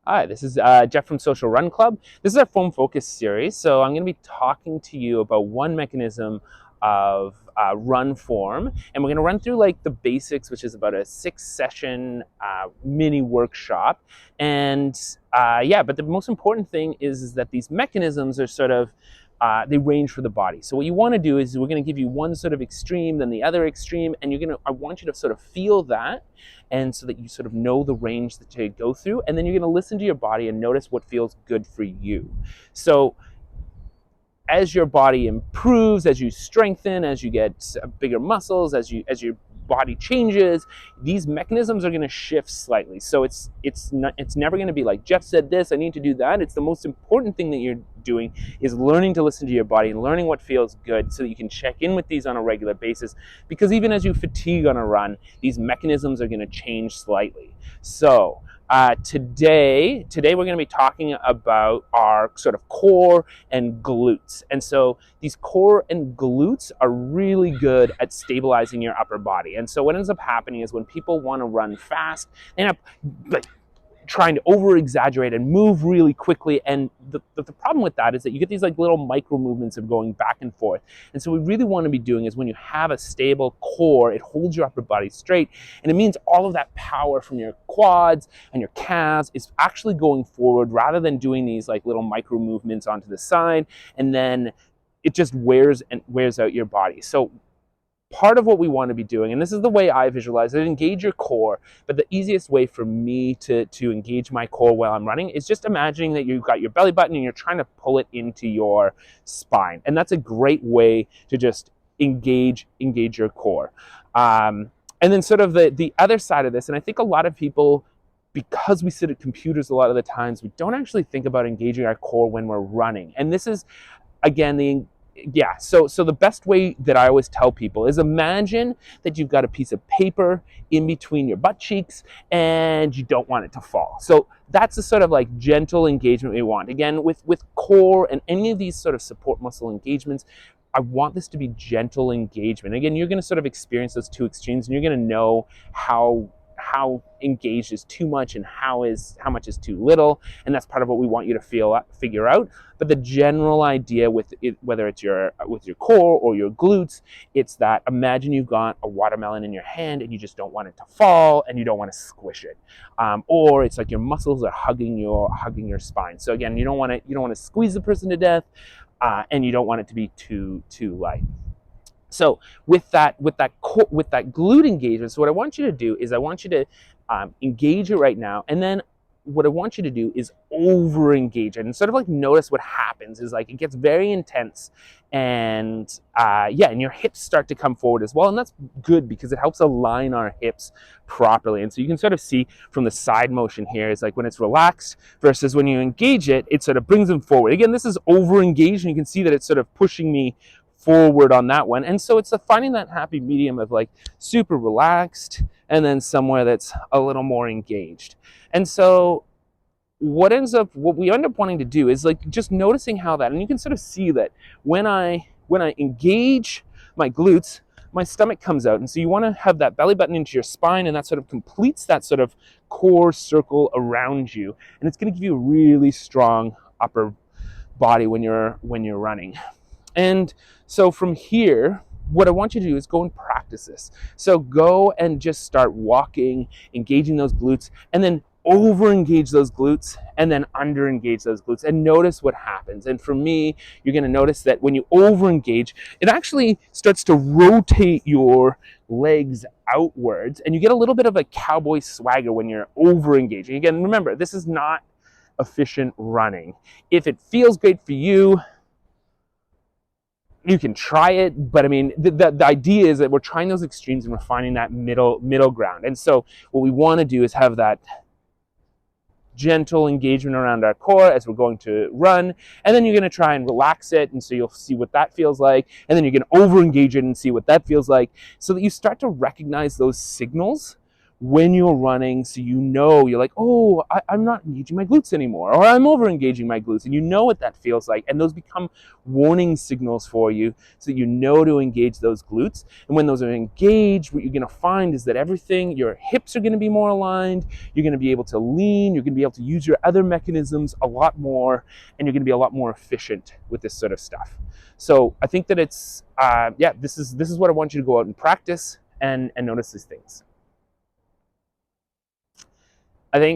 Hi, this is Jeff from Social Run Club. This is our foam focus series. So I'm going to be talking to you about one mechanism of run form, and we're going to run through like the basics, which is about a 6-session mini workshop. And yeah, but the most important thing is that these mechanisms are sort of they range for the body. So what you want to do is we're going to give you one sort of extreme, then the other extreme, and I want you to sort of feel that, and so that you sort of know the range that you go through, and then you're going to listen to your body and notice what feels good for you. So as your body improves, as you strengthen, as you get bigger muscles, as your body changes, these mechanisms are going to shift slightly. So it's never going to be like, Jeff said this, I need to do that. It's the most important thing that you're doing is learning to listen to your body and learning what feels good so that you can check in with these on a regular basis, because even as you fatigue on a run, these mechanisms are going to change slightly. So today we're going to be talking about our sort of core and glutes. And so these core and glutes are really good at stabilizing your upper body. And so what ends up happening is when people want to run fast, they end up like trying to over-exaggerate and move really quickly, and the problem with that is that you get these like little micro movements of going back and forth. And so what we really want to be doing is when you have a stable core, it holds your upper body straight, and it means all of that power from your quads and your calves is actually going forward rather than doing these like little micro movements onto the side, and then it just wears out your body. So part of what we want to be doing, and this is the way I visualize it, engage your core, but the easiest way for me to engage my core while I'm running is just imagining that you've got your belly button and you're trying to pull it into your spine. And that's a great way to just engage your core. And then sort of the other side of this, and I think a lot of people, because we sit at computers a lot of the times, we don't actually think about engaging our core when we're running. And this is, again, so the best way that I always tell people is imagine that you've got a piece of paper in between your butt cheeks and you don't want it to fall. So that's the sort of like gentle engagement we want. Again, with core and any of these sort of support muscle engagements, I want this to be gentle engagement. Again, you're going to sort of experience those two extremes, and you're going to know how engaged is too much and how much is too little, and that's part of what we want you to figure out. But the general idea with it, whether it's with your core or your glutes, it's that imagine you've got a watermelon in your hand and you just don't want it to fall and you don't want to squish it, or it's like your muscles are hugging your spine. So again, you don't want to squeeze the person to death, and you don't want it to be too light. So with that glute engagement, so what I want you to do is I want you to engage it right now, and then what I want you to do is over-engage it, and sort of like notice what happens is like it gets very intense, and and your hips start to come forward as well, and that's good because it helps align our hips properly. And so you can sort of see from the side motion here, it's like when it's relaxed versus when you engage it, it sort of brings them forward. Again, this is over-engaged, and you can see that it's sort of pushing me forward on that one. And so it's finding that happy medium of like super relaxed and then somewhere that's a little more engaged. And so what we end up wanting to do is like just noticing how that, and you can sort of see that when I engage my glutes, my stomach comes out. And so you want to have that belly button into your spine, and that sort of completes that sort of core circle around you, and it's going to give you a really strong upper body when you're running. And so from here, what I want you to do is go and practice this. So go and just start walking, engaging those glutes, and then over-engage those glutes, and then under-engage those glutes, and notice what happens. And for me, you're going to notice that when you over-engage, it actually starts to rotate your legs outwards, and you get a little bit of a cowboy swagger when you're over-engaging. Again, remember, this is not efficient running. If it feels great for you, you can try it, but I mean, the idea is that we're trying those extremes and we're finding that middle ground. And so what we want to do is have that gentle engagement around our core as we're going to run, and then you're going to try and relax it, and so you'll see what that feels like, and then you can over-engage it and see what that feels like, so that you start to recognize those signals when you're running, so you know, you're like, oh, I'm not engaging my glutes anymore, or I'm over engaging my glutes, and you know what that feels like, and those become warning signals for you so that you know to engage those glutes. And when those are engaged, what you're going to find is that everything, your hips are going to be more aligned, you're going to be able to lean, you're going to be able to use your other mechanisms a lot more, and you're going to be a lot more efficient with this sort of stuff. So I think that it's, yeah, this is what I want you to go out and practice and notice these things. I think